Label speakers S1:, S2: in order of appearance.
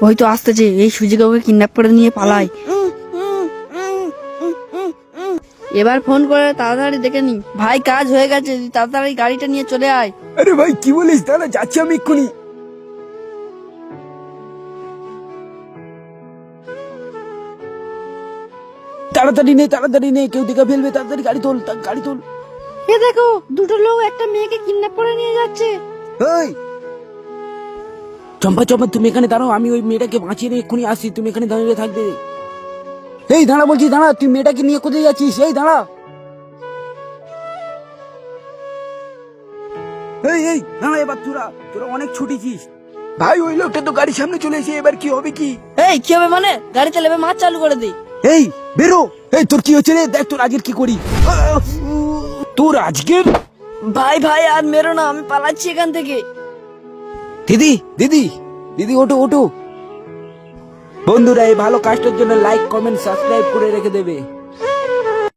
S1: ওই তো আসতেছে, এই সুজিকে ওকে কিডন্যাপ করে নিয়ে পালাই। এবার ফোন করে তাড়াতাড়ি দেখে নি। ভাই কাজ হয়ে গেছে, তুই তাড়াতাড়ি গাড়িটা নিয়ে চলে আয়।
S2: আরে ভাই কি বলিস, দাঁড়া যাচ্ছি আমি এক্ষুনি। তাড়াতাড়ি নে, কেউ দেখে ফেলবে, তাড়াতাড়ি গাড়ি তোল, গাড়ি তোল।
S1: এ দেখো, দুটো লোক একটা মেয়েকে কিডন্যাপ করে নিয়ে যাচ্ছে।
S2: এই চম্পা তুমি এখানে দাঁড়াও, আমি ওই মেয়েটাকে বাঁচিয়ে নিয়ে এক্ষুনি আসি, তুমি এখানে দাঁড়িয়ে থাকবে। এই দাঁড়া বলছি, দাঁড়া, তুই মেয়েটাকে নিয়ে কোথায় যাচ্ছিস? এই দাঁড়া, এই দাঁড়া, এবার তোরা অনেক ছুটেছিস। ভাই ওই লোকটা তো গাড়ির সামনে চলে এসে, এবার কি হবে? কি
S1: এই কি হবে মানে? গাড়ি চালাবে, মাছ চালু করে দিই।
S2: এই বেরো। এই তোর কি হচ্ছে রে? দেখ তোর আজকের কি করি। তোর আজকের
S1: ভাই ভাই আর মেরো না, আমি পালাচ্ছি এখান থেকে।
S2: দিদি ওটো। বন্ধুরা এই ভালো কাজটার জন্য লাইক কমেন্ট সাবস্ক্রাইব করে রেখে দেবে।